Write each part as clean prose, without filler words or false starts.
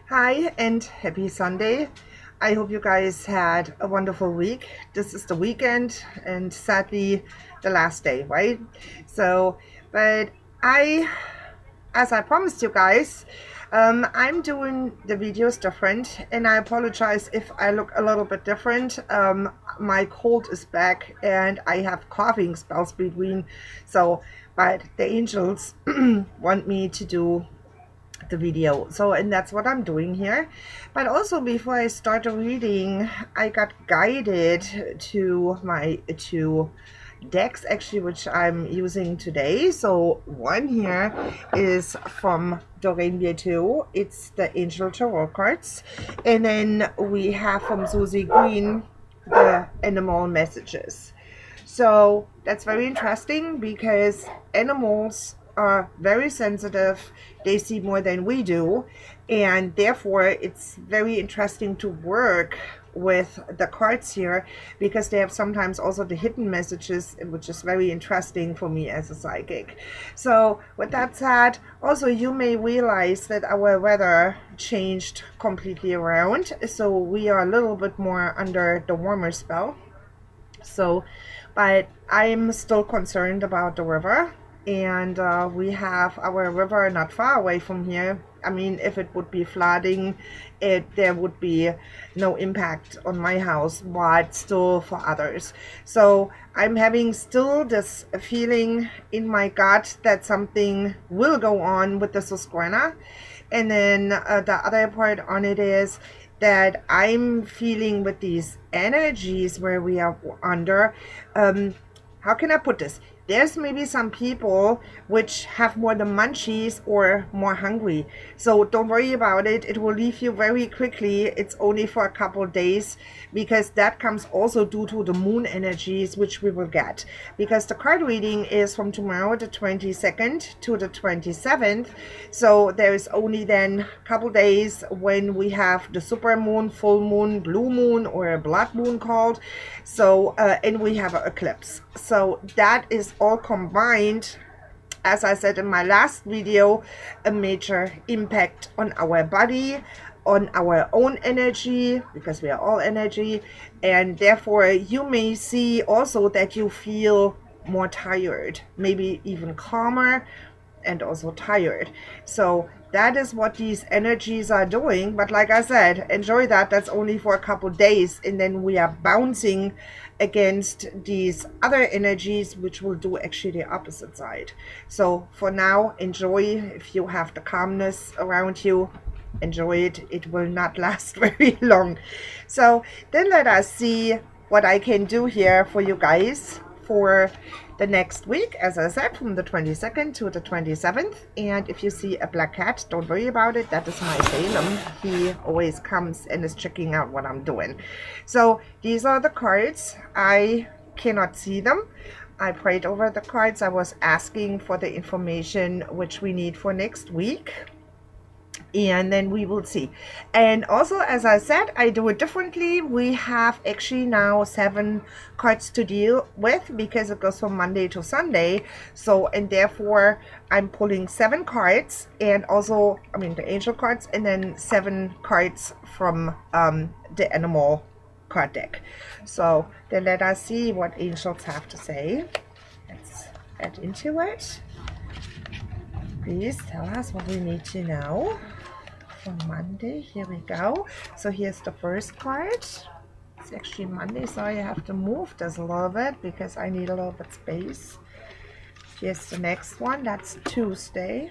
Hi and happy Sunday. I hope you guys had a wonderful week. This is the weekend and sadly the last day, right? So, but I, as I promised you guys, I'm doing the videos different and I apologize if I look a little bit different. My cold is back and I have coughing spells between. So, but the angels want me to do the video, so and that's what I'm doing here. But also before I start the reading, I got guided to my two decks actually, which I'm using today. So one here is from Doreen Vietu. It's the Angel Tarot cards, and then we have from Susie Green the Animal Messages. So that's very interesting because animals are very sensitive. They see more than we do. And therefore, it's very interesting to work with the cards here because they have sometimes also the hidden messages, which is very interesting for me as a psychic. So with that said, also you may realize that our weather changed completely around. So we are a little bit more under the warmer spell. So, but I'm still concerned about the river, and we have our river not far away from here. I mean, if it would be flooding, there would be no impact on my house, but still for others. So I'm having still this feeling in my gut that something will go on with the Susquehanna. And then the other part on it is that I'm feeling with these energies where we are under, how can I put this? There's maybe some people which have more the munchies or more hungry. So don't worry about it. It will leave you very quickly. It's only for a couple of days because that comes also due to the moon energies which we will get. Because the card reading is from tomorrow, the 22nd to the 27th. So there is only then a couple days when we have the super moon, full moon, blue moon, or a blood moon called. So, and we have an eclipse. So that is all combined, as I said in my last video, a major impact on our body, on our own energy, because we are all energy, and therefore you may see also that you feel more tired, maybe even calmer and also tired. So that is what these energies are doing. But like I said, enjoy that. That's only for a couple days, and then we are bouncing against these other energies which will do actually the opposite side. So for now, enjoy. If you have the calmness around you, enjoy it. It will not last very long. So then let us see what I can do here for you guys for the next week, as I said, from the 22nd to the 27th. And if you see a black cat, don't worry about it. That is my Salem. He always comes and is checking out what I'm doing. So these are the cards. I cannot see them. I prayed over the cards. I was asking for the information which we need for next week, and then we will see. And also, as I said, I do it differently. We have actually now 7 cards to deal with because it goes from Monday to Sunday. So, and therefore I'm pulling 7 cards, and also, I mean, the angel cards, and then 7 cards from the animal card deck. So then let us see what angels have to say. Let's add into it. Please tell us what we need to know for Monday. Here we go. So here's the first card. It's actually Monday, so I have to move this a little bit because I need a little bit space. Here's the next one. That's Tuesday,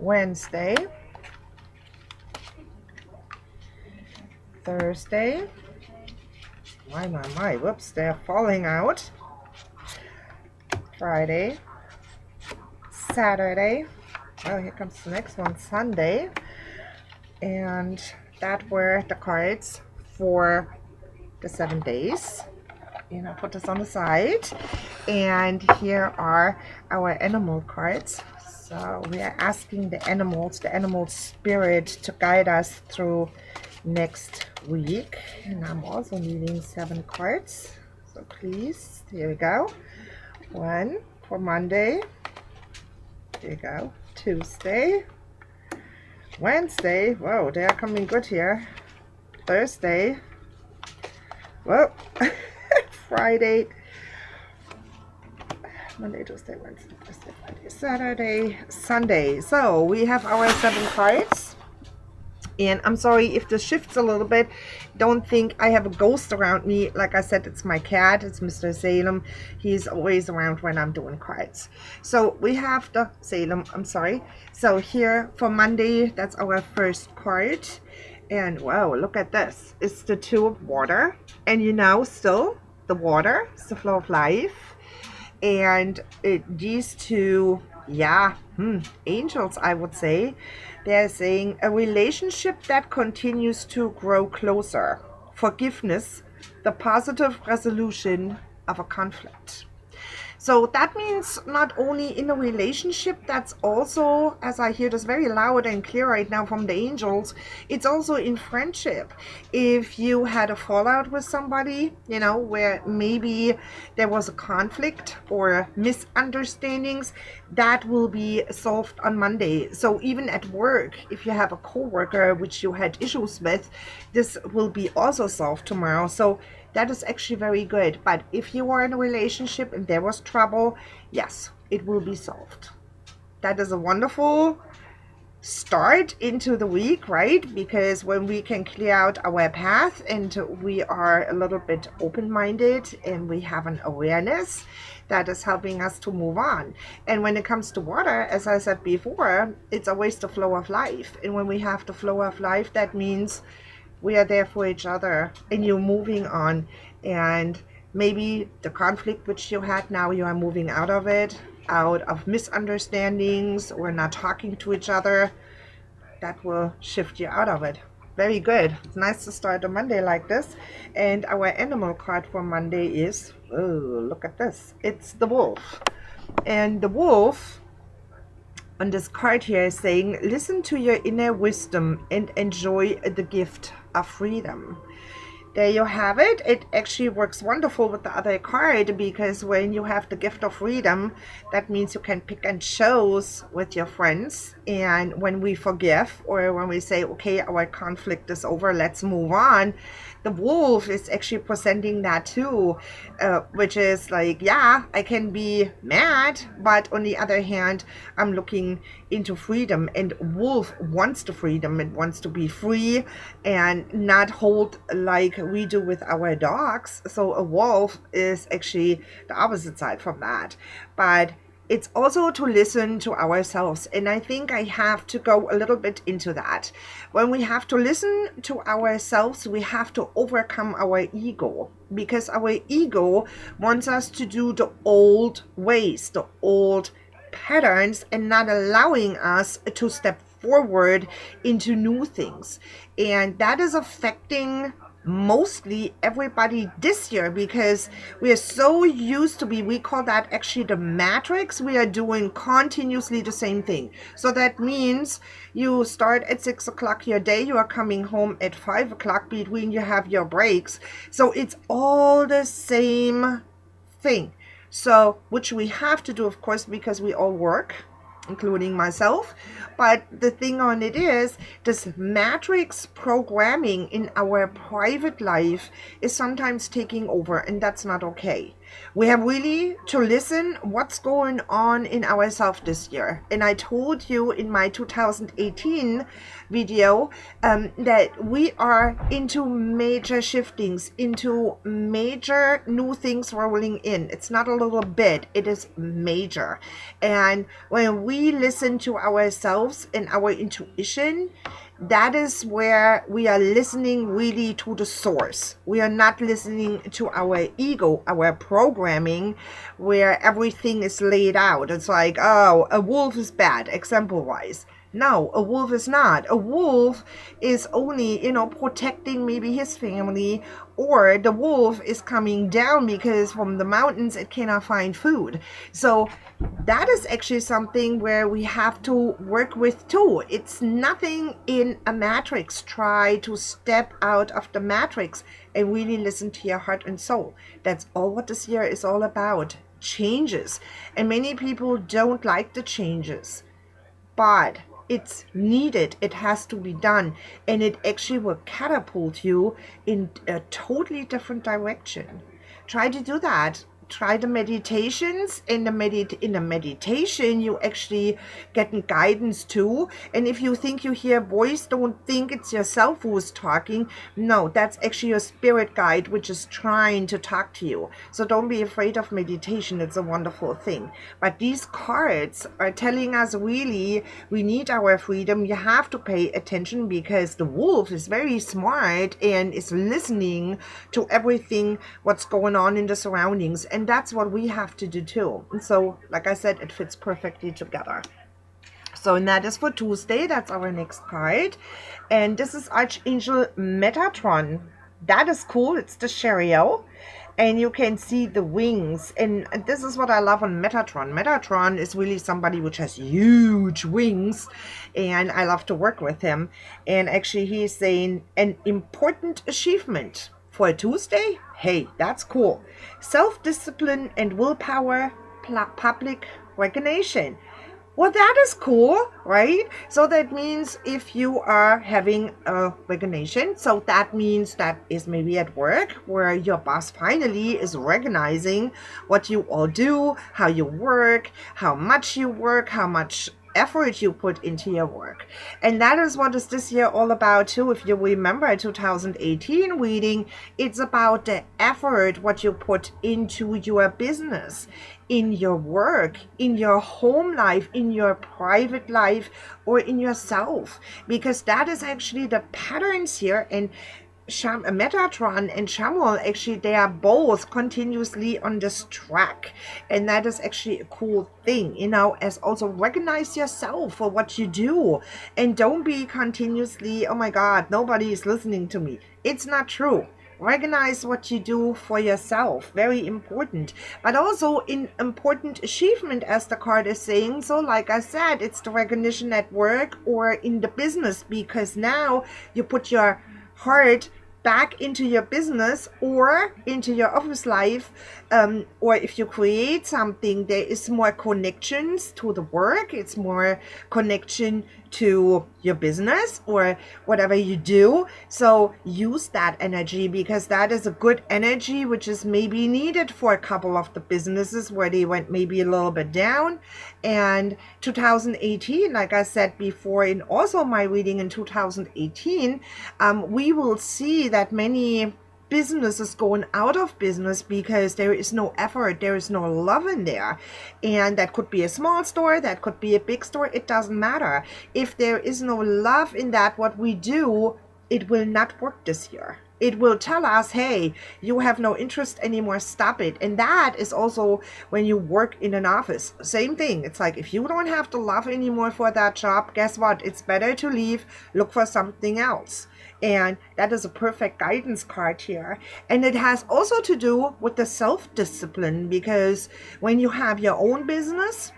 Wednesday, Thursday. My, whoops, they're falling out. Friday, Saturday. Oh, here comes the next one, Sunday. And that were the cards for the 7 days. And I'll put this on the side. And here are our animal cards. So we are asking the animal spirit to guide us through next week. And I'm also needing 7 cards. So please, here we go. 1 for Monday. There you go. Tuesday, Wednesday, whoa, they are coming good here. Thursday, whoa, Friday, Monday, Tuesday, Wednesday, Thursday, Friday, Saturday, Sunday. So we have our 7 cards. And I'm sorry if this shifts a little bit. Don't think I have a ghost around me. Like I said, it's my cat. It's Mr. Salem. He's always around when I'm doing cards. So we have the Salem. I'm sorry. So here for Monday, that's our first card. And wow, look at this. It's the 2 of water. And you know, still the water is the flow of life. And these 2, yeah, angels, I would say. They're saying a relationship that continues to grow closer. Forgiveness, the positive resolution of a conflict. So that means not only in a relationship, that's also, as I hear this very loud and clear right now from the angels, it's also in friendship. If you had a fallout with somebody, you know, where maybe there was a conflict or misunderstandings, that will be solved on Monday. So even at work, if you have a coworker which you had issues with, this will be also solved tomorrow. So that is actually very good. But if you are in a relationship and there was trouble, yes, it will be solved. That is a wonderful start into the week, right? Because when we can clear out our path and we are a little bit open-minded and we have an awareness, that is helping us to move on. And when it comes to water, as I said before, it's always the flow of life. And when we have the flow of life, that means we are there for each other and you're moving on. And maybe the conflict which you had, now you are moving out of it, out of misunderstandings or not talking to each other. That will shift you out of it. Very good. It's nice to start a Monday like this. And our animal card for Monday is, oh, look at this. It's the wolf. And the wolf on this card here is saying, listen to your inner wisdom and enjoy the gift of freedom. There you have it. It actually works wonderful with the other card, because when you have the gift of freedom, that means you can pick and choose with your friends. And when we forgive, or when we say, okay, our conflict is over, let's move on, the wolf is actually presenting that too, which is like, yeah, I can be mad, but on the other hand, I'm looking into freedom. And wolf wants the freedom. It wants to be free and not hold like we do with our dogs. So a wolf is actually the opposite side from that. But it's also to listen to ourselves. And I think I have to go a little bit into that. When we have to listen to ourselves, we have to overcome our ego, because our ego wants us to do the old ways, the old patterns, and not allowing us to step forward into new things. And that is affecting mostly everybody this year, because we are so used to we call that actually the matrix. We are doing continuously the same thing. So that means you start at 6 o'clock your day, you are coming home at 5 o'clock, between you have your breaks. So it's all the same thing. So, which we have to do, of course, because we all work, including myself. But the thing on it is, this matrix programming in our private life is sometimes taking over, and that's not okay. We have really to listen what's going on in ourselves this year. And I told you in my 2018 video that we are into major shiftings, into major new things rolling in. It's not a little bit, it is major. And when we listen to ourselves and our intuition, that is where we are listening really to the source. We are not listening to our ego, our programming, where everything is laid out. It's like, oh, a wolf is bad, example wise. No, a wolf is not. A wolf is only, protecting maybe his family, or the wolf is coming down because from the mountains it cannot find food. So that is actually something where we have to work with too. It's nothing in a matrix. Try to step out of the matrix and really listen to your heart and soul. That's all what this year is all about. Changes. And many people don't like the changes. but it's needed. It has to be done, and it actually will catapult you in a totally different direction. Try to do that. Try the meditations. In the meditation you actually get guidance too, and if you think you hear a voice, don't think it's yourself who's talking. No, that's actually your spirit guide which is trying to talk to you. So don't be afraid of meditation. It's a wonderful thing. But these cards are telling us really we need our freedom. You have to pay attention because the wolf is very smart and is listening to everything what's going on in the surroundings, and that's what we have to do too. And so, like I said, it fits perfectly together. So, and that is for Tuesday. That's our next card. And this is Archangel Metatron. That is cool. It's the Chariot. And you can see the wings. And this is what I love on Metatron. Metatron is really somebody which has huge wings. And I love to work with him. And actually, he's saying an important achievement. For a Tuesday? Hey, that's cool. Self-discipline and willpower, public recognition. Well, that is cool, right? So that means if you are having a recognition, so that means that is maybe at work where your boss finally is recognizing what you all do, how you work, how much effort you put into your work. And that is what is this year all about too. If you remember 2018 reading, it's about the effort what you put into your business, in your work, in your home life, in your private life, or in yourself, because that is actually the patterns here. And Metatron and Chamuel, actually, they are both continuously on this track, and that is actually a cool thing, you know, as also recognize yourself for what you do, and don't be continuously, oh my God, nobody is listening to me. It's not true. Recognize what you do for yourself. Very important. But also in important achievement, as the card is saying. So like I said, it's the recognition at work or in the business, because now you put your heart back into your business or into your office life, or if you create something, there is more connections to the work, it's more connection to your business or whatever you do. So use that energy, because that is a good energy which is maybe needed for a couple of the businesses where they went maybe a little bit down. And 2018, like I said before, in also my reading in 2018, we will see that many businesses going out of business because there is no effort, there is no love in there. And that could be a small store, that could be a big store, it doesn't matter. If there is no love in that what we do, it will not work this year. It will tell us, hey, you have no interest anymore, stop it. And that is also when you work in an office. Same thing. It's like, if you don't have the love anymore for that job, guess what? It's better to leave, look for something else. And that is a perfect guidance card here. And it has also to do with the self-discipline, because when you have your own business,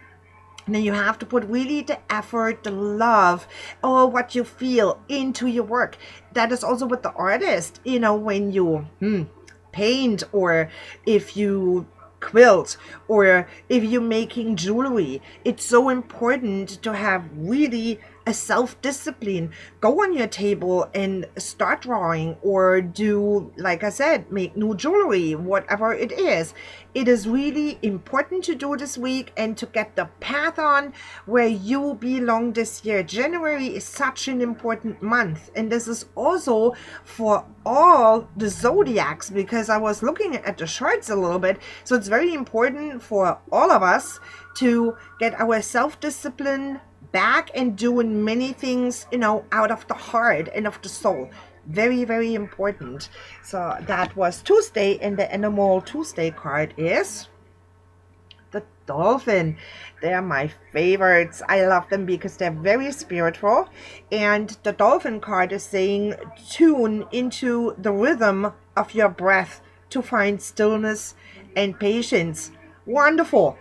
then you have to put really the effort, the love, or what you feel into your work. That is also with the artist, you know, when you paint, or if you quilt, or if you're making jewelry, it's so important to have really a self-discipline. Go on your table and start drawing, or do, like I said, make new jewelry, whatever it is. It is really important to do this week and to get the path on where you belong this year. January is such an important month, and this is also for all the zodiacs, because I was looking at the charts a little bit. So it's very important for all of us to get our self-discipline back and doing many things, you know, out of the heart and of the soul. Very, very important. So that was Tuesday, and the Animal Tuesday card is the Dolphin. They're my favorites. I love them because they're very spiritual. And the Dolphin card is saying, tune into the rhythm of your breath to find stillness and patience. Wonderful.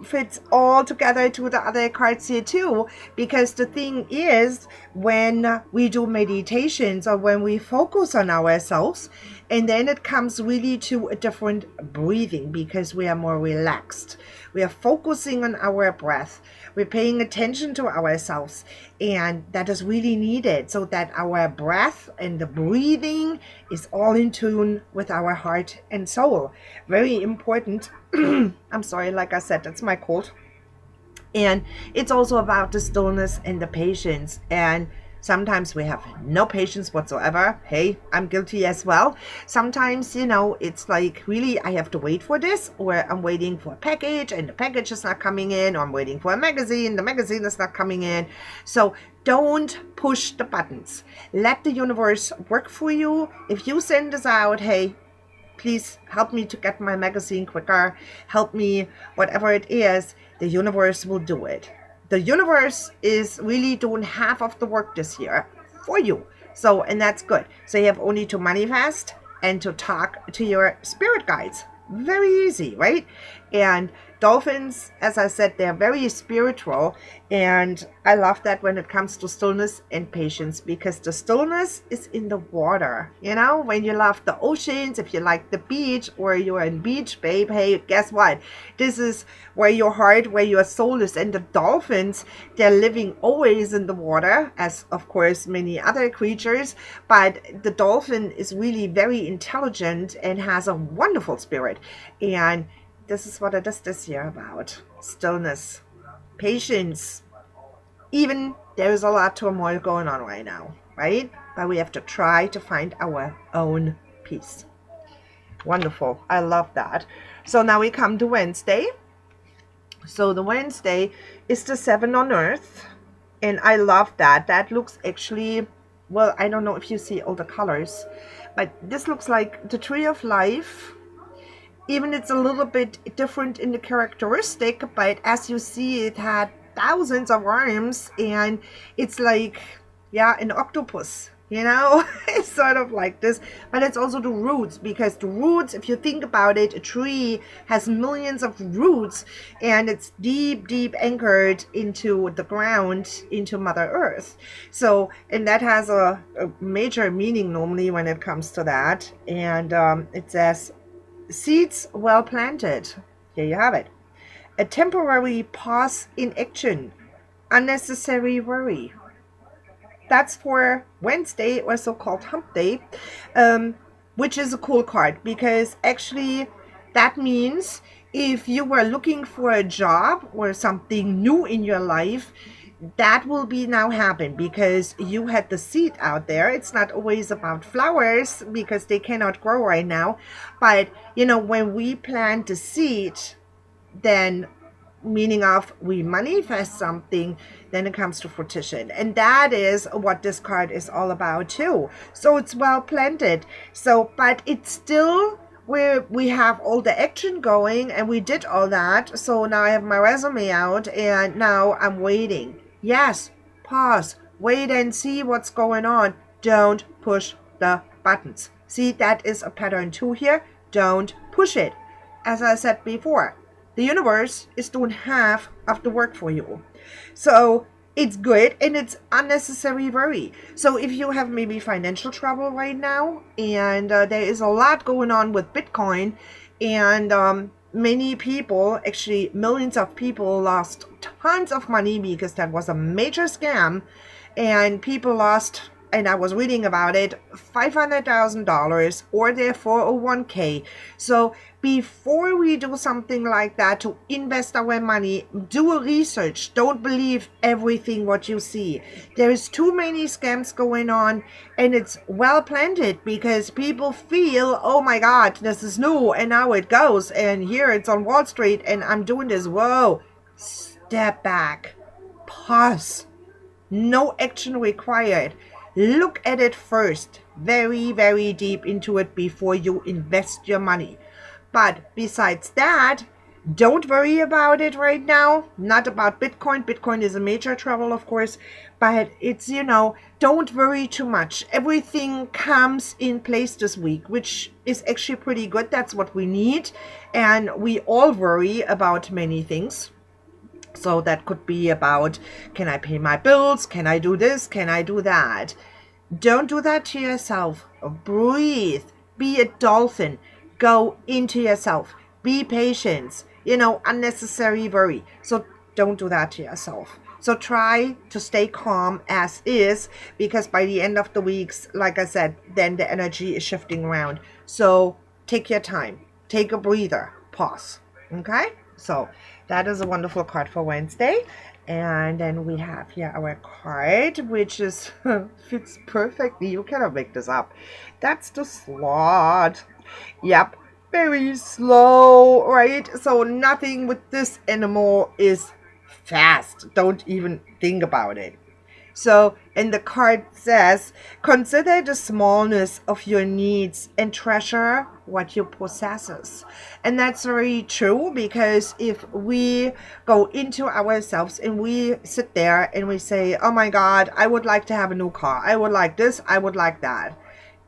Fits all together to the other cards here too, because the thing is, when we do meditations or when we focus on ourselves, And then it comes really to a different breathing because we are more relaxed. We are focusing on our breath. We're paying attention to ourselves. And that is really needed so that our breath and the breathing is all in tune with our heart and soul. Very important. I'm sorry, like I said, that's my cold. And it's also about the stillness and the patience. And sometimes we have no patience whatsoever. Hey, I'm guilty as well. Sometimes, it's like, really, I have to wait for this, or I'm waiting for a package and the package is not coming in, or I'm waiting for a magazine, the magazine is not coming in. So don't push the buttons. Let the universe work for you. If you send this out, hey, please help me to get my magazine quicker, help me, whatever it is, the universe will do it. The universe is really doing half of the work this year for you. So, and that's good. So you have only to manifest and to talk to your spirit guides. Very easy, right? And dolphins, as I said, they're very spiritual. And I love that when it comes to stillness and patience, because the stillness is in the water. When you love the oceans, if you like the beach or you're in beach, babe, hey, guess what? This is where your heart, where your soul is. And the dolphins, they're living always in the water, as of course many other creatures. But the dolphin is really very intelligent and has a wonderful spirit. And this is what it is this year about. Stillness, patience. Even there is a lot of turmoil going on right now, right? But we have to try to find our own peace. Wonderful. I love that. So now we come to Wednesday. So the Wednesday is the 7 on Earth. And I love that. That looks actually, well, I don't know if you see all the colors, but this looks like the tree of life. Even it's a little bit different in the characteristic, but as you see, it had thousands of arms, and it's like, yeah, an octopus, It's sort of like this, but it's also the roots, because the roots, if you think about it, a tree has millions of roots, and it's deep, deep anchored into the ground, into Mother Earth. So, and that has a major meaning normally when it comes to that. And it says, seeds well planted. Here you have it. A temporary pause in action. Unnecessary worry. That's for Wednesday, or so-called hump day, which is a cool card, because actually that means if you were looking for a job or something new in your life, that will be now happen, because you had the seed out there. It's not always about flowers because they cannot grow right now. But, when we plant the seed, then meaning of we manifest something, then it comes to fruition. And that is what this card is all about too. So it's well planted. So, but it's still where we have all the action going, and we did all that. So now I have my resume out, and now I'm waiting. Yes, pause, wait and see what's going on. Don't push the buttons. See, that is a pattern too here. Don't push it. As I said before, the universe is doing half of the work for you. So it's good, and it's unnecessary worry. So if you have maybe financial trouble right now, and there is a lot going on with Bitcoin, and many people, actually millions of people, lost tons of money because that was a major scam, and people lost, and I was reading about it, $500,000 or their 401k. So before we do something like that to invest our money, do a research. Don't believe everything what you see. There is too many scams going on, and it's well planted because people feel, oh my God, this is new, and now it goes, and here it's on Wall Street, and I'm doing this. Whoa, step back, pause, no action required. Look at it first, very, very deep into it before you invest your money. But besides that, don't worry about it right now. Not about Bitcoin. Bitcoin is a major trouble, of course, but it's, don't worry too much. Everything comes in place this week, which is actually pretty good. That's what we need. And we all worry about many things. So that could be about, can I pay my bills? Can I do this? Can I do that? Don't do that to yourself. Breathe. be a dolphin. Go into yourself. Be patient. Unnecessary worry. So don't do that to yourself. So try to stay calm as is, because by the end of the weeks, like I said, then the energy is shifting around. So take your time. Take a breather. Pause. Okay? So that is a wonderful card for Wednesday. And then we have here our card, which is fits perfectly. You cannot make this up. That's the Sloth. Yep, very slow, right? So nothing with this animal is fast. Don't even think about it. So, and the card says, consider the smallness of your needs and treasure what you possesses. And that's very true, because if we go into ourselves and we sit there and we say, oh my God, I would like to have a new car. I would like this. I would like that.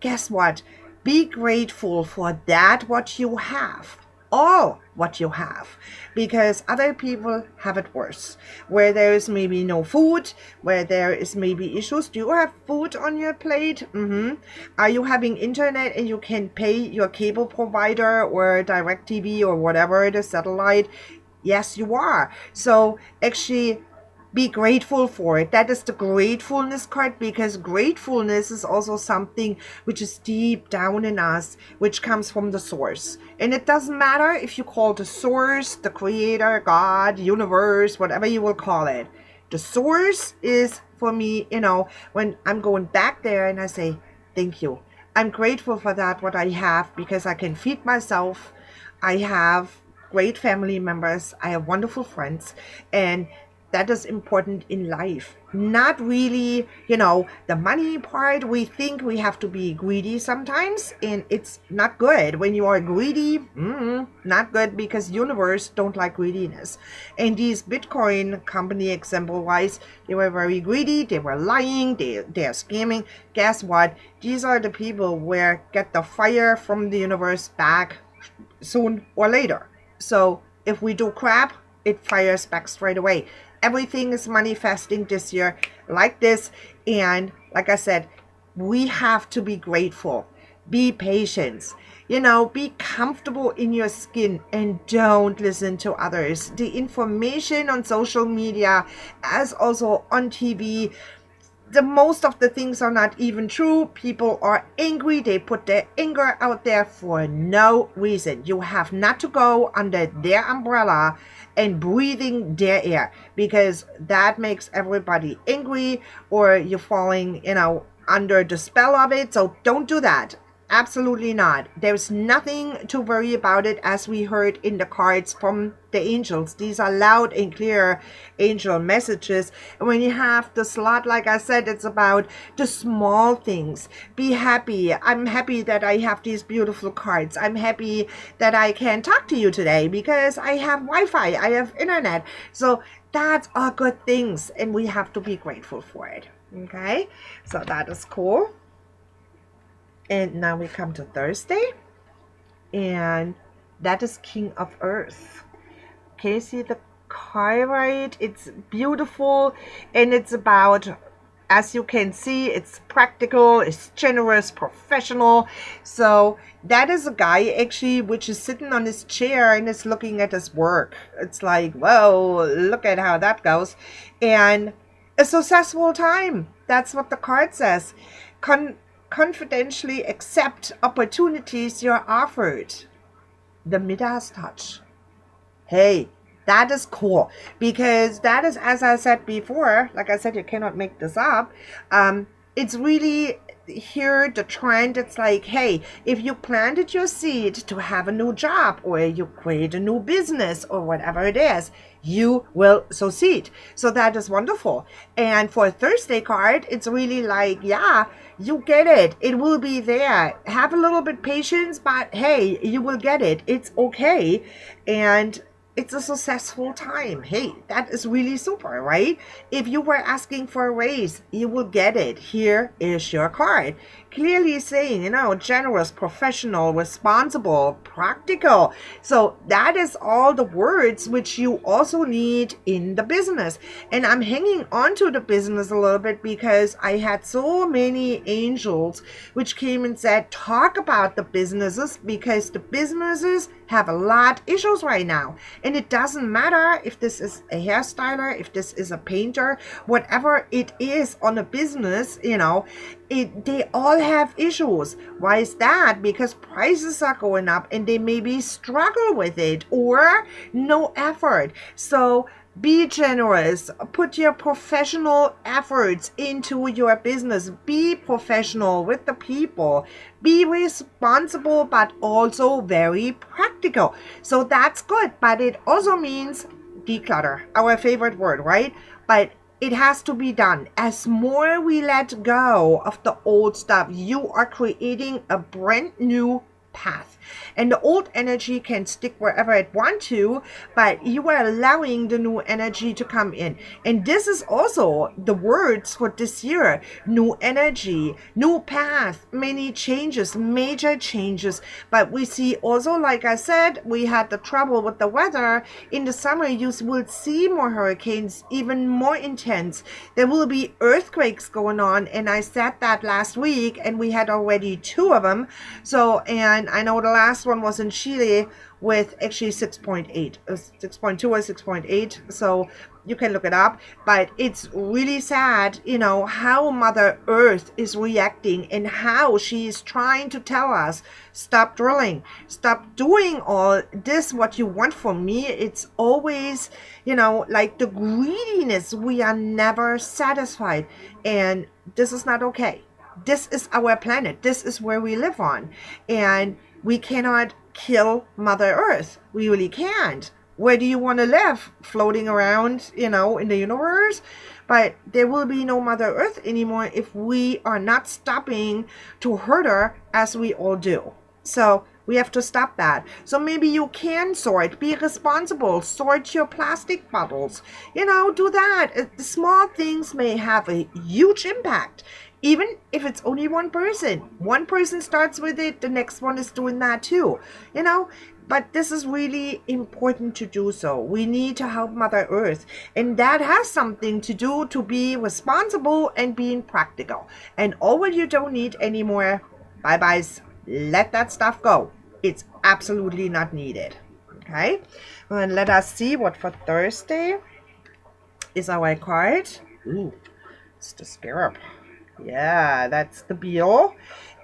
Guess what? Be grateful for that, what you have. All what you have, because other people have it worse, where there is maybe no food, where there is maybe issues. Do you have food on your plate? Are you having internet and you can pay your cable provider or DirecTV or whatever, the satellite? Yes, you are. So actually, be grateful for it. That is the gratefulness card, because gratefulness is also something which is deep down in us, which comes from the source. And it doesn't matter if you call the source, the creator, God, universe, whatever you will call it. The source is, for me, when I'm going back there and I say, thank you. I'm grateful for that, what I have, because I can feed myself. I have great family members. I have wonderful friends. And that is important in life. Not really, the money part. We think we have to be greedy sometimes, and it's not good. When you are greedy, not good, because universe don't like greediness. And these Bitcoin company, example-wise, they were very greedy. They were lying. They're scamming. Guess what? These are the people where get the fire from the universe back soon or later. So if we do crap, it fires back straight away. Everything is manifesting this year like this. And like I said, we have to be grateful. Be patient. Be comfortable in your skin and don't listen to others. The information on social media, as also on TV, most of the things are not even true. People are angry. They put their anger out there for no reason. You have not to go under their umbrella and breathing their air, because that makes everybody angry, or you're falling, under the spell of it. So don't do that. Absolutely not. There's nothing to worry about it, as we heard in the cards from the angels. These are loud and clear angel messages. And when you have the Sloth, like I said, it's about the small things. Be happy. I'm happy that I have these beautiful cards. I'm happy that I can talk to you today because I have Wi-Fi. I have internet. So that's all good things, and we have to be grateful for it. Okay? So that is cool. And now we come to Thursday, and that is King of Earth. Can you see the card right? It's beautiful, and it's about, as you can see, it's practical, it's generous, professional. So that is a guy actually which is sitting on his chair and is looking at his work. It's like, whoa, look at how that goes. And a successful time. That's what the card says. Confidentially accept opportunities you're offered. The Midas touch. Hey, that is cool, because that is, as I said before, like I said, you cannot make this up. It's really here the trend. It's like, hey, if you planted your seed to have a new job, or you create a new business, or whatever it is, you will succeed. So that is wonderful. And for a Thursday card, it's really like, yeah, you get it. It will be there. Have a little bit patience, but hey, you will get it. It's okay. And it's a successful time. Hey, that is really super, right? If you were asking for a raise, you will get it. Here is your card. Clearly saying, generous, professional, responsible, practical. So that is all the words which you also need in the business. And I'm hanging on to the business a little bit because I had so many angels which came and said, talk about the businesses, because the businesses have a lot issues right now. And it doesn't matter if this is a hairstyler, if this is a painter, whatever it is on a business, they all have issues. Why is that? Because prices are going up and they maybe struggle with it or no effort. So be generous. Put your professional efforts into your business. Be professional with the people. Be responsible, but also very practical. So that's good. But it also means declutter, our favorite word, right? But it has to be done. As more we let go of the old stuff, you are creating a brand new path. And the old energy can stick wherever it wants to, but you are allowing the new energy to come in. And this is also the words for this year. New energy, new path, many changes, major changes. But we see also, like I said, we had the trouble with the weather. In the summer, you will see more hurricanes, even more intense. There will be earthquakes going on. And I said that last week, and we had already 2 of them. So, and I know the last one was in Chile with actually 6.8, 6.2 or 6.8. So you can look it up, but it's really sad, how Mother Earth is reacting and how she is trying to tell us, stop drilling, stop doing all this, what you want from me. It's always, like the greediness. We are never satisfied. And this is not okay. This is our planet. This is where we live on. And we cannot kill Mother Earth. We really can't. Where do you want to live? Floating around, in the universe? But there will be no Mother Earth anymore if we are not stopping to hurt her as we all do. So we have to stop that. So maybe you can sort, be responsible, sort your plastic bottles. Do that. The small things may have a huge impact. Even if it's only one person. One person starts with it, the next one is doing that too. But this is really important to do so. We need to help Mother Earth. And that has something to do to be responsible and being practical. And all what you don't need anymore, bye-byes. Let that stuff go. It's absolutely not needed. Okay? And let us see what for Thursday is our card. Ooh, it's the Scarab. Yeah, that's the Beal.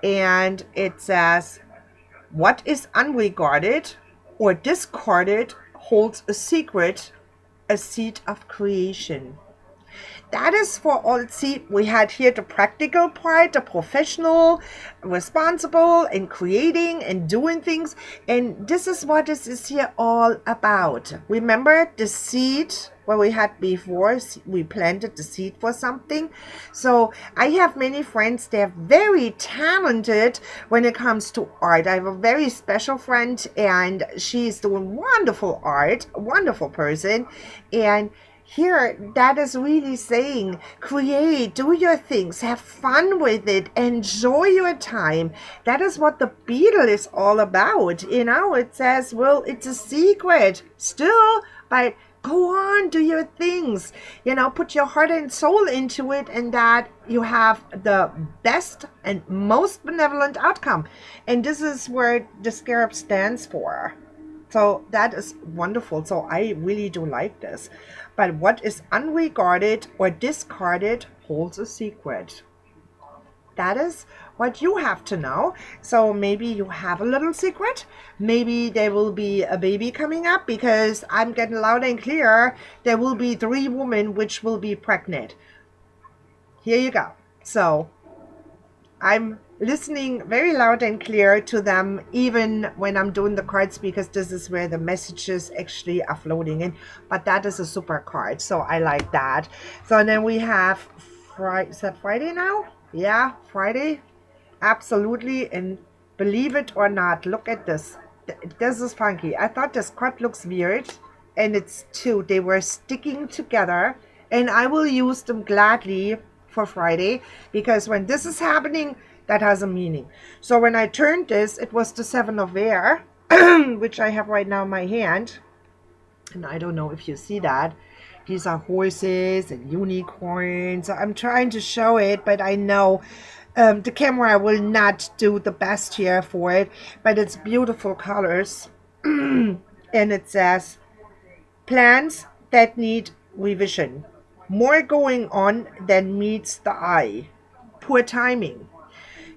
And it says, what is unregarded or discarded holds a secret, a seed of creation. That is for all. See, we had here the practical part, the professional, responsible, and creating and doing things. And this is what this is here all about. Remember the seed what we had before? We planted the seed for something. So I have many friends. They're very talented when it comes to art. I have a very special friend, and she's doing wonderful art, a wonderful person. And here, that is really saying, create, do your things, have fun with it, enjoy your time. That is what the Beetle is all about. It says, well, it's a secret still, but go on, do your things. Put your heart and soul into it, and that you have the best and most benevolent outcome. And this is where the Scarab stands for. So that is wonderful. So I really do like this. But what is unregarded or discarded holds a secret. That is what you have to know. So maybe you have a little secret. Maybe there will be a baby coming up, because I'm getting loud and clear. There will be 3 women which will be pregnant. Here you go. So I'm listening very loud and clear to them, even when I'm doing the cards, because this is where the messages actually are floating in. But that is a super card, so I like that. So then we have Friday. Is that Friday now? Yeah, Friday. Absolutely. And believe it or not, look at this. This is funky. I thought this card looks weird. and it's two. They were sticking together, and I will use them gladly for Friday, because when this is happening, that has a meaning. So when I turned this, it was the Seven of Air, which I have right now in my hand. And I don't know if you see that. These are horses and unicorns. I'm trying to show it, but I know the camera will not do the best here for it. But it's beautiful colors. And it says, plans that need revision. More going on than meets the eye. Poor timing.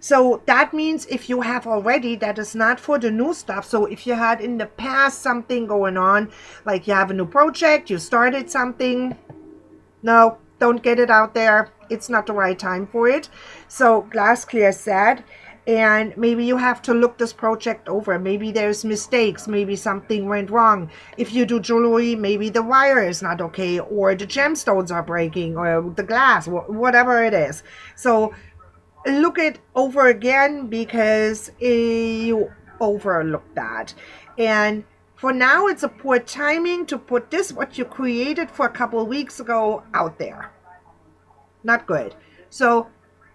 So that means if you have already, that is not for the new stuff. So if you had in the past something going on, like you have a new project, you started something, no, don't get it out there. It's not the right time for it. So glass clear said, and maybe you have to look this project over. Maybe there's mistakes. Maybe something went wrong. If you do jewelry, maybe the wire is not okay, or the gemstones are breaking, or the glass, whatever it is. So look it over again, because you overlooked that. And for now, it's a poor timing to put this, what you created for a couple of weeks ago, out there. Not good. So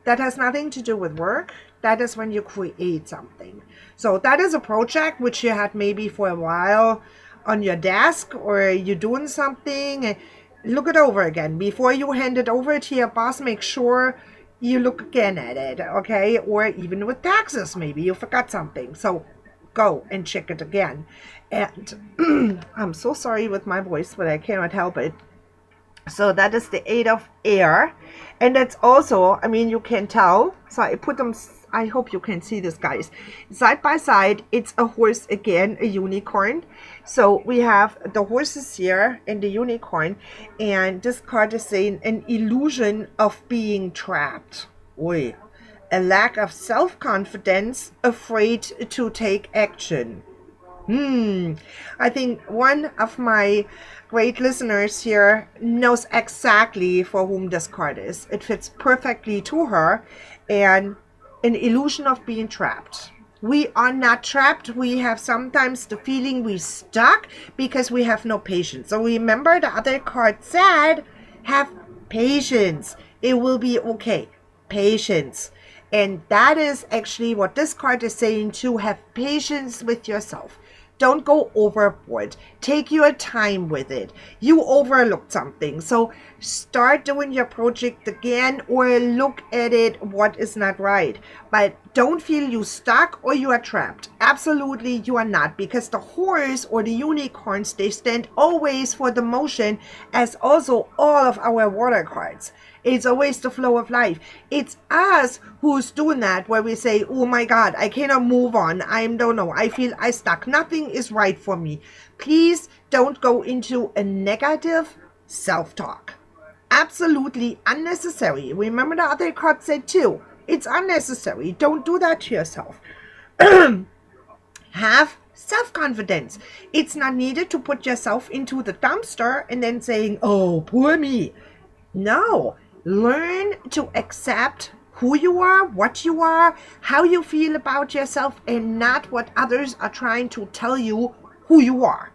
that has nothing to do with work. That is when you create something. So that is a project which you had maybe for a while on your desk, or you're doing something. Look it over again. Before you hand it over to your boss, make sure you look again at it, okay? Or even with taxes, maybe you forgot something. So go and check it again. And I'm so sorry with my voice, but I cannot help it. So that is the Eight of Air. And that's also, I mean, you can tell. So I put them, I hope you can see this, guys. Side by side, it's a horse again, a unicorn. So we have the horses here and the unicorn. And this card is saying an illusion of being trapped. Oy. A lack of self-confidence, afraid to take action. I think one of my great listeners here knows exactly for whom this card is. It fits perfectly to her. And an illusion of being trapped. We are not trapped. We have sometimes the feeling we're stuck because we have no patience. So remember, the other card said, have patience. It will be okay. Patience. And that is actually what this card is saying too. Have patience with yourself. Don't go overboard. Take your time with it. You overlooked something. So start doing your project again, or look at it what is not right. But don't feel you stuck or you are trapped. Absolutely you are not, because the horse or the unicorns, they stand always for the motion, as also all of our water cards. It's always the flow of life. It's us who's doing that, where we say, oh my God, I cannot move on. I don't know. I feel I stuck. Nothing is right for me. Please don't go into a negative self-talk. Absolutely unnecessary. Remember the other card said too. It's unnecessary. Don't do that to yourself. Have self-confidence. It's not needed to put yourself into the dumpster and then saying, oh, poor me. No. Learn to accept who you are, what you are, how you feel about yourself, and not what others are trying to tell you who you are.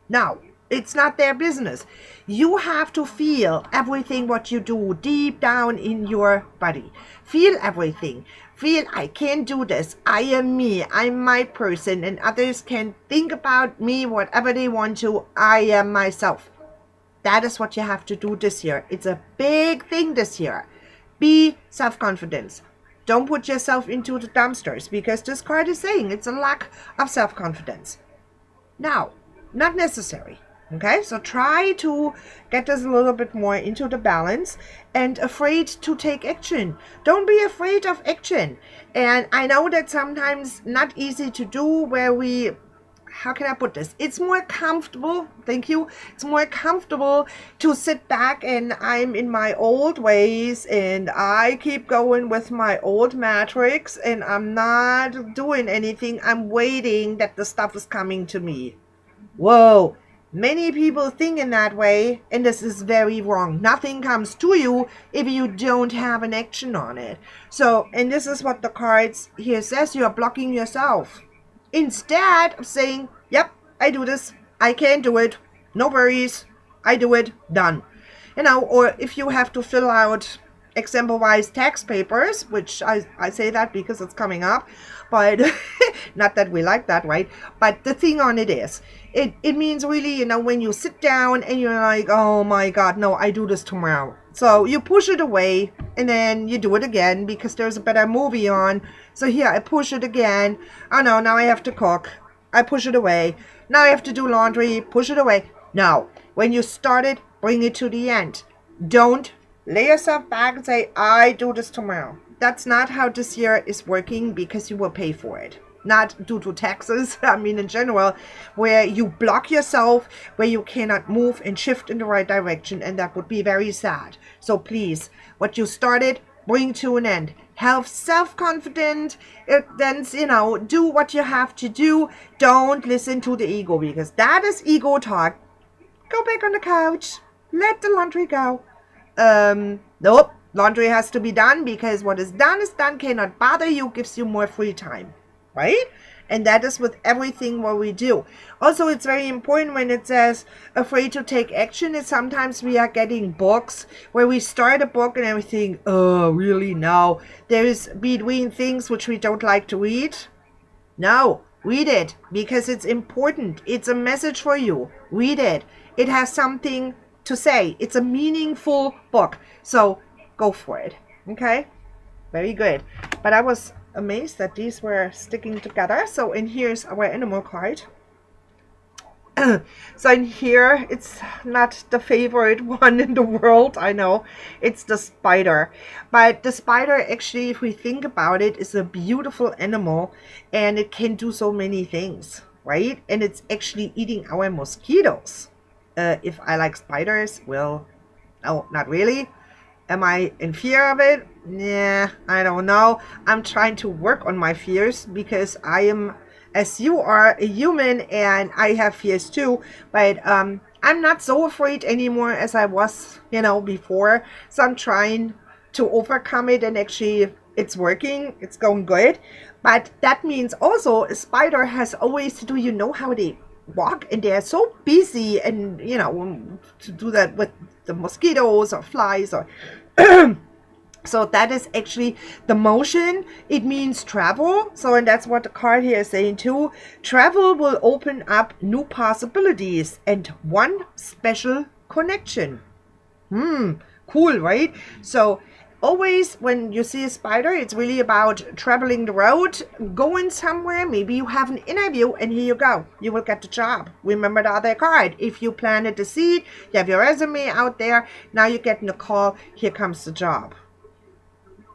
Now, it's not their business. You have to feel everything what you do deep down in your body. Feel everything. Feel, I can do this. I am me. I'm my person, and others can think about me whatever they want to. I am myself. That is what you have to do this year. It's a big thing this year. Be self-confident. Don't put yourself into the dumpsters, because this card is saying it's a lack of self-confidence. Now, not necessary. Okay, so try to get this a little bit more into the balance, and afraid to take action. Don't be afraid of action. And I know that sometimes not easy to do, where we, how can I put this? It's more comfortable. Thank you. It's more comfortable to sit back and I'm in my old ways and I keep going with my old matrix and I'm not doing anything. I'm waiting that the stuff is coming to me. Whoa. Many people think in that way, and this is very wrong. Nothing comes to you if you don't have an action on it. So, and this is what the cards here says, you are blocking yourself. Instead of saying, yep, I do this, I can do it, No worries. I do it. Done. Or if you have to fill out example-wise tax papers, which I say that because it's coming up, but not that we like that, right? But the thing on it is, it means really, when you sit down and you're like, oh my God, no, I do this tomorrow. So you push it away and then you do it again because there's a better movie on. So here, I push it again. Oh no, now I have to cook. I push it away. Now I have to do laundry, push it away. No, when you start it, bring it to the end. Don't lay yourself back and say, I do this tomorrow. That's not how this year is working because you will pay for it. Not due to taxes, I mean in general, where you block yourself, where you cannot move and shift in the right direction, and that would be very sad. So please, what you started, bring to an end. Have self-confidence, then, do what you have to do. Don't listen to the ego because that is ego talk. Go back on the couch. Let the laundry go. Nope. Laundry has to be done because what is done, cannot bother you, gives you more free time. Right? And that is with everything what we do. Also, it's very important when it says afraid to take action is sometimes we are getting books where we start a book and everything, oh, really? No. There is between things which we don't like to read. No. Read it because it's important. It's a message for you. Read it. It has something to say. It's a meaningful book. So go for it. Okay? Very good. But I was amazed that these were sticking together. So in here's our animal card. So in here, it's not the favorite one in the world, I know. It's the spider. But the spider, actually, if we think about it, is a beautiful animal. And it can do so many things, right? And it's actually eating our mosquitoes. If I like spiders, well, no, not really. Am I in fear of it? Yeah, I don't know. I'm trying to work on my fears because I am, as you are, a human and I have fears too. But I'm not so afraid anymore as I was, before. So I'm trying to overcome it and actually it's working. It's going good. But that means also a spider has always to do, how they walk and they're so busy and, to do that with the mosquitoes or flies or so that is actually the motion. It means travel. So, and that's what the card here is saying too. Travel will open up new possibilities and one special connection. Cool, right? So always when you see a spider, it's really about traveling the road, going somewhere. Maybe you have an interview and here you go. You will get the job. Remember the other card. If you planted the seed, you have your resume out there. Now you're getting a call. Here comes the job.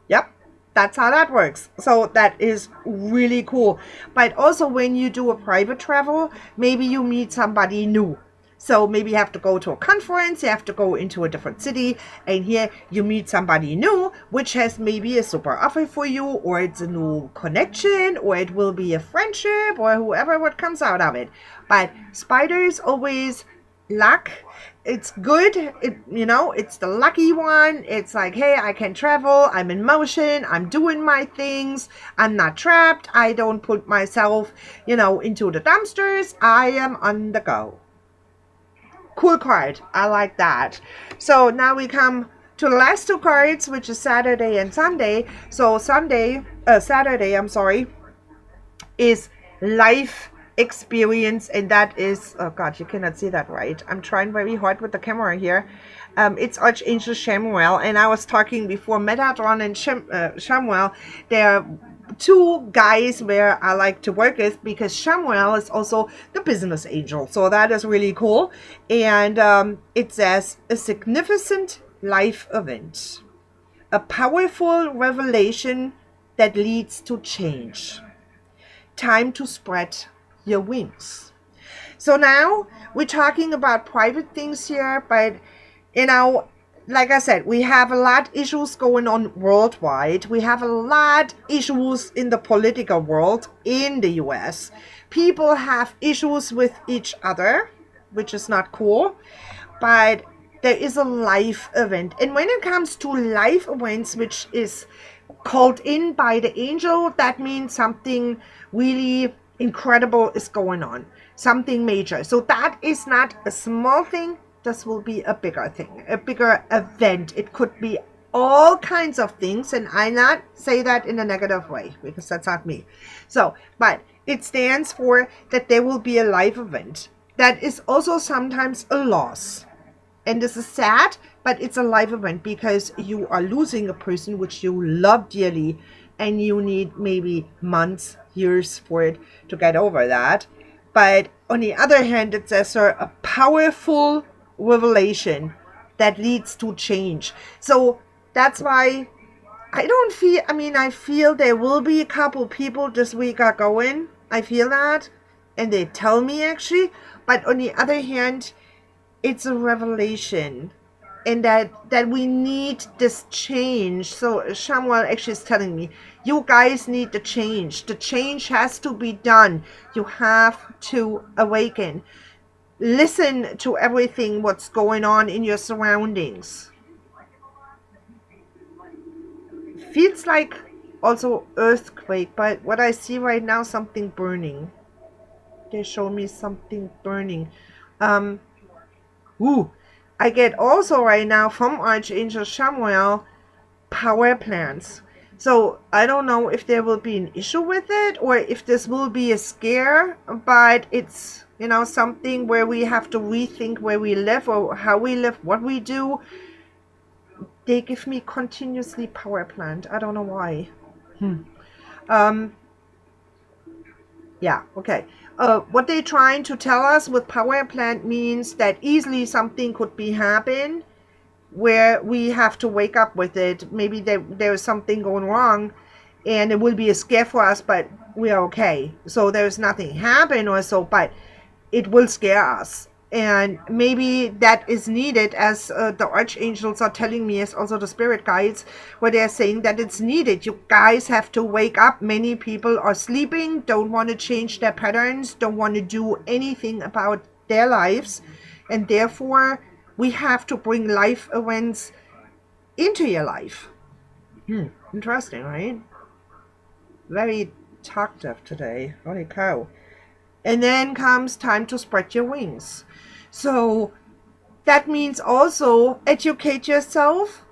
Yep. That's how that works. So that is really cool. But also when you do a private travel, maybe you meet somebody new. So maybe you have to go to a conference, you have to go into a different city, and here you meet somebody new, which has maybe a super offer for you, or it's a new connection, or it will be a friendship, or whoever what comes out of it. But spiders always luck. It's good. It's the lucky one. It's like, hey, I can travel. I'm in motion. I'm doing my things. I'm not trapped. I don't put myself, into the dumpsters. I am on the go. Cool card. I like that. So now we come to the last two cards, which is Saturday and Sunday. So Saturday, is life experience, and that is, oh God, you cannot see that right. I'm trying very hard with the camera here. It's Archangel Chamuel, and I was talking before Metatron and Chamuel. They're two guys where I like to work with because Chamuel is also the business angel. So that is really cool. And it says a significant life event, a powerful revelation that leads to change. Time to spread your wings. So now we're talking about private things here, but like I said, we have a lot issues going on worldwide. We have a lot issues in the political world in the US. People have issues with each other, which is not cool. But there is a life event. And when it comes to life events, which is called in by the angel, that means something really incredible is going on, something major. So that is not a small thing. This will be a bigger thing, a bigger event. It could be all kinds of things, and I not say that in a negative way because that's not me. So, but it stands for that there will be a life event. That is also sometimes a loss. And this is sad, but it's a life event because you are losing a person which you love dearly, and you need maybe months, years for it to get over that. But on the other hand, it says a powerful revelation that leads to change. So that's why I don't feel, I mean, I feel there will be a couple people this week are going. I feel that. And they tell me actually. But on the other hand, it's a revelation. And that we need this change. So Samuel actually is telling me, you guys need the change. The change has to be done. You have to awaken. Listen to everything what's going on in your surroundings. Feels like also earthquake, but what I see right now, something burning. They show me something burning. I get also right now from Archangel Samuel power plants. So I don't know if there will be an issue with it or if this will be a scare, but it's, something where we have to rethink where we live or how we live, what we do. They give me continuously power plant. I don't know why. Yeah, okay. What they're trying to tell us with power plant means that easily something could be happen where we have to wake up with it. Maybe there's something going wrong and it will be a scare for us, but we are okay. So there's nothing happen or so, but it will scare us. And maybe that is needed, as the archangels are telling me, as also the spirit guides, where they're saying that it's needed. You guys have to wake up. Many people are sleeping, don't want to change their patterns, don't want to do anything about their lives. And therefore, we have to bring life events into your life. Interesting, right? Very talkative today. Holy cow. And then comes time to spread your wings. So that means also educate yourself,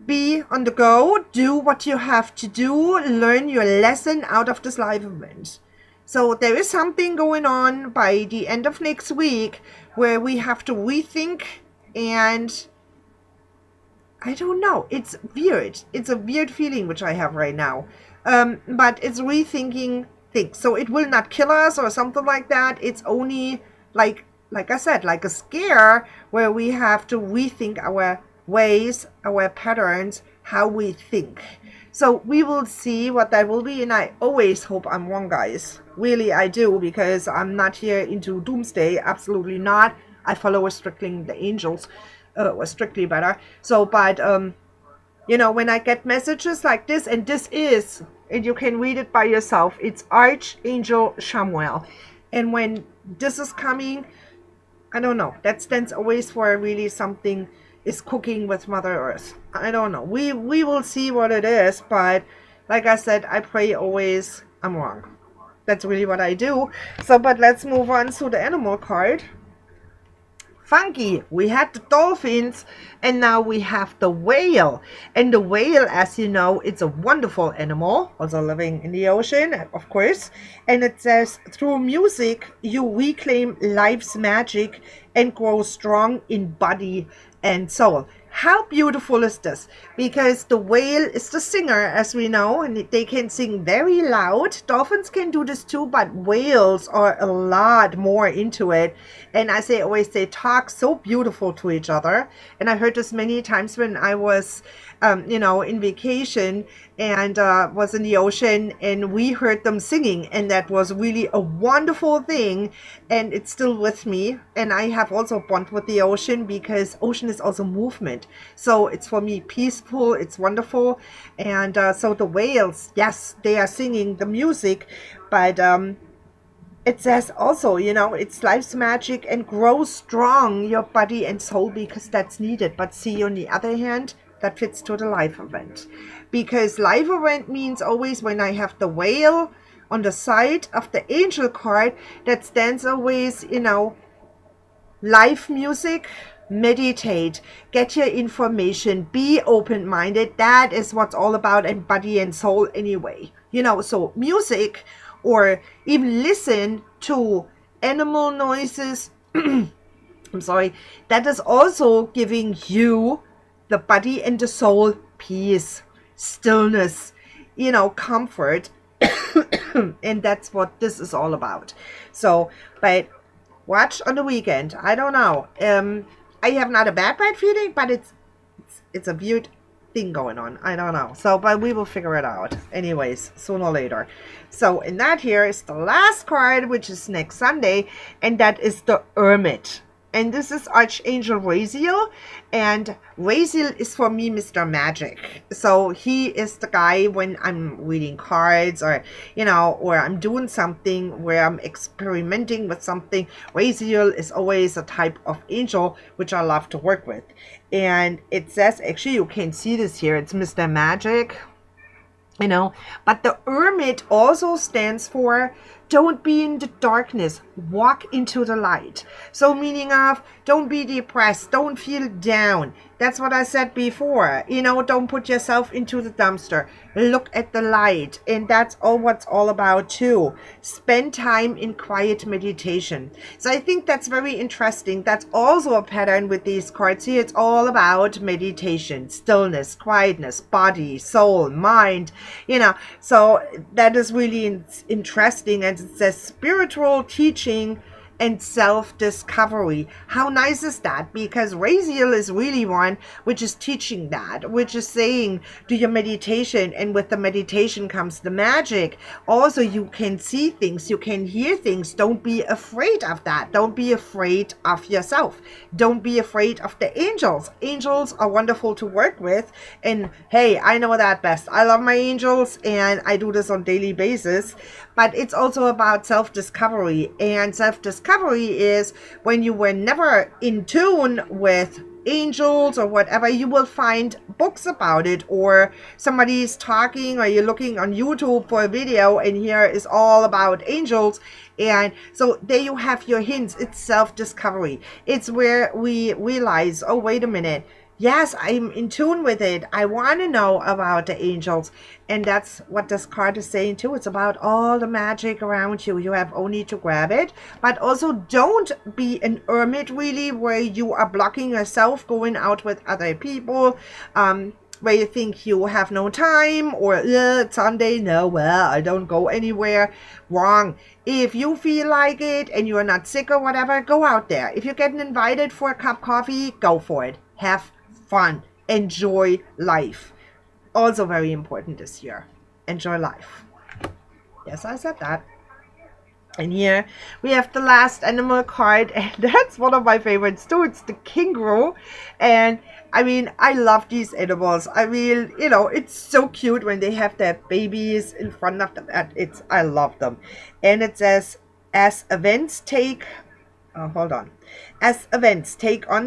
be on the go, do what you have to do, learn your lesson out of this life event. So there is something going on by the end of next week where we have to rethink, and I don't know, it's weird. It's a weird feeling which I have right now. But it's rethinking things. So it will not kill us or something like that. It's only like I said, like a scare where we have to rethink our ways, our patterns, how we think. So we will see what that will be. And I always hope I'm wrong, guys. Really, I do, because I'm not here into doomsday. Absolutely not. I follow strictly the angels, or strictly better. So, but, when I get messages like this, and this is, and you can read it by yourself, it's Archangel Samuel. And when this is coming, I don't know, that stands always for really something is cooking with Mother Earth. I don't know. We will see what it is, but like I said, I pray always I'm wrong. That's really what I do. So, but let's move on to the animal card. Funky. We had the dolphins, and now we have the whale. And the whale, as you know, it's a wonderful animal, also living in the ocean, of course. And it says, through music, you reclaim life's magic and grow strong in body and soul. How beautiful is this? Because the whale is the singer, as we know, and they can sing very loud. Dolphins can do this too, but whales are a lot more into it. And as they always say, talk so beautiful to each other. And I heard this many times when I was, in vacation and was in the ocean, and we heard them singing, and that was really a wonderful thing. And it's still with me. And I have also bond with the ocean, because ocean is also movement. So it's for me peaceful, it's wonderful. And so the whales, yes, they are singing the music, but it says also, it's life's magic and grow strong your body and soul, because that's needed. But see, on the other hand, that fits to the life event, because life event means always when I have the whale, on the side of the angel card that stands always, live music, meditate, get your information, be open-minded. That is what's all about in body and soul anyway. So music, or even listen to animal noises. I'm sorry. That is also giving you, the body and the soul, peace, stillness, comfort. And that's what this is all about. So, but watch on the weekend. I don't know. I have not a bad feeling, but it's a weird thing going on. I don't know. So, but we will figure it out anyways, sooner or later. So, in that here is the last card, which is next Sunday, and that is the Hermit. And this is Archangel Raziel, and Raziel is for me Mr. Magic. So he is the guy when I'm reading cards, or or I'm doing something where I'm experimenting with something. Raziel is always a type of angel which I love to work with. And it says, actually you can see this here, it's Mr. Magic. But the Hermit also stands for don't be in the darkness, walk into the light. So meaning of, don't be depressed, don't feel down. That's what I said before. Don't put yourself into the dumpster. Look at the light. And that's all what's all about too. Spend time in quiet meditation. So I think that's very interesting. That's also a pattern with these cards here. It's all about meditation, stillness, quietness, body, soul, mind, So that is really interesting. And it says spiritual teaching and self-discovery. How nice is that? Because Raziel is really one which is teaching that, which is saying do your meditation, and with the meditation comes the magic. Also, you can see things, you can hear things. Don't be afraid of that. Don't be afraid of yourself. Don't be afraid of the angels. Angels are wonderful to work with, and hey, I know that best. I love my angels, and I do this on daily basis. But it's also about self-discovery, and self-discovery is when you were never in tune with angels or whatever. You will find books about it, or somebody is talking, or you're looking on YouTube for a video, and here is all about angels. And so there you have your hints. It's self-discovery. It's where we realize, oh, wait a minute. Yes, I'm in tune with it. I want to know about the angels. And that's what this card is saying too. It's about all the magic around you. You have only to grab it. But also don't be an hermit really, where you are blocking yourself going out with other people. Where you think you have no time, or it's Sunday, no, well, I don't go anywhere. Wrong. If you feel like it and you are not sick or whatever, go out there. If you're getting invited for a cup of coffee, go for it. Have fun. Enjoy life. Also very important this year. Enjoy life. Yes, I said that. And here we have the last animal card, and that's one of my favorites too. It's the kangaroo. And I mean, I love these animals. I mean, it's so cute when they have their babies in front of them. I love them. And it says, as events take on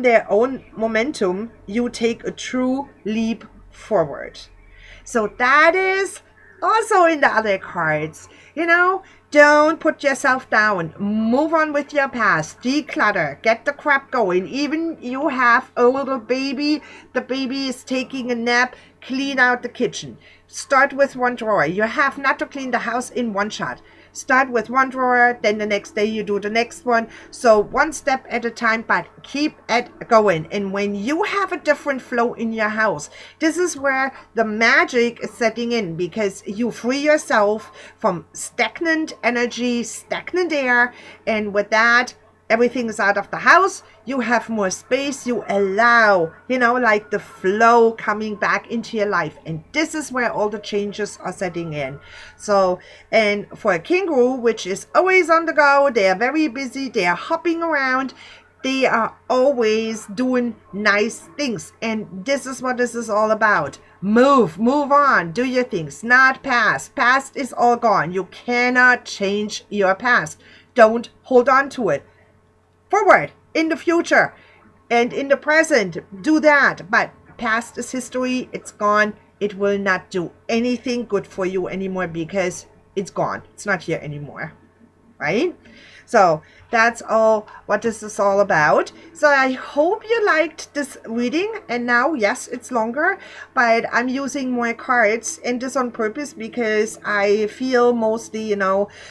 their own momentum, you take a true leap forward. So that is also in the other cards. Don't put yourself down. Move on with your past. Declutter. Get the crap going. Even you have a little baby. The baby is taking a nap. Clean out the kitchen. Start with one drawer. You have not to clean the house in one shot. Start with one drawer, then the next day you do the next one. So one step at a time, but keep it going. And when you have a different flow in your house, this is where the magic is setting in, because you free yourself from stagnant energy, stagnant air, and with that, everything is out of the house. You have more space. You allow, like the flow coming back into your life. And this is where all the changes are setting in. So, and for a kangaroo, which is always on the go, they are very busy. They are hopping around. They are always doing nice things. And this is what this is all about. Move on, do your things, not past. Past is all gone. You cannot change your past. Don't hold on to it. Forward, in the future, and in the present, do that. But past is history. It's gone. It will not do anything good for you anymore, because it's gone. It's not here anymore, right? So that's all what this is all about. So I hope you liked this reading. And now, yes, it's longer, but I'm using more cards and this on purpose because I feel mostly,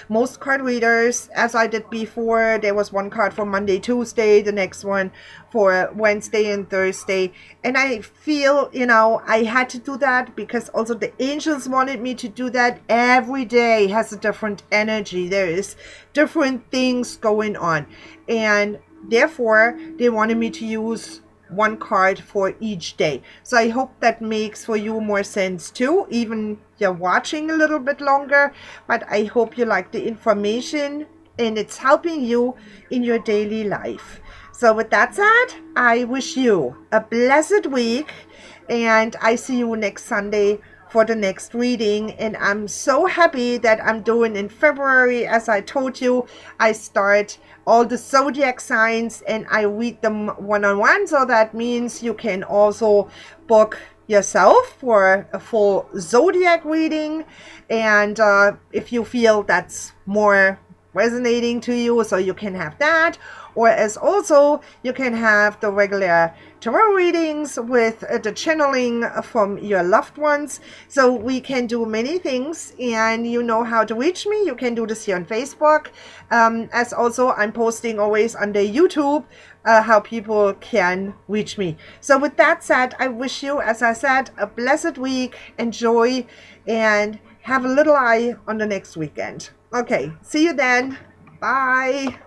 most card readers, as I did before, there was one card for Monday, Tuesday, the next one for Wednesday and Thursday. And I feel, I had to do that because also the angels wanted me to do that. Every day has a different energy. There is different things going on. And therefore, they wanted me to use one card for each day. So I hope that makes for you more sense too, even you're watching a little bit longer. But I hope you like the information and it's helping you in your daily life. So with that said, I wish you a blessed week and I see you next Sunday for the next reading. And I'm so happy that I'm doing in February. As I told you, I start all the zodiac signs and I read them one-on-one. So that means you can also book yourself for a full zodiac reading. And if you feel that's more resonating to you, so you can have that. Or as also you can have the regular tarot readings with the channeling from your loved ones. So we can do many things, and you know how to reach me. You can do this here on Facebook. As also I'm posting always on the YouTube how people can reach me. So with that said, I wish you, as I said, a blessed week. Enjoy and have a little eye on the next weekend. Okay, see you then. Bye.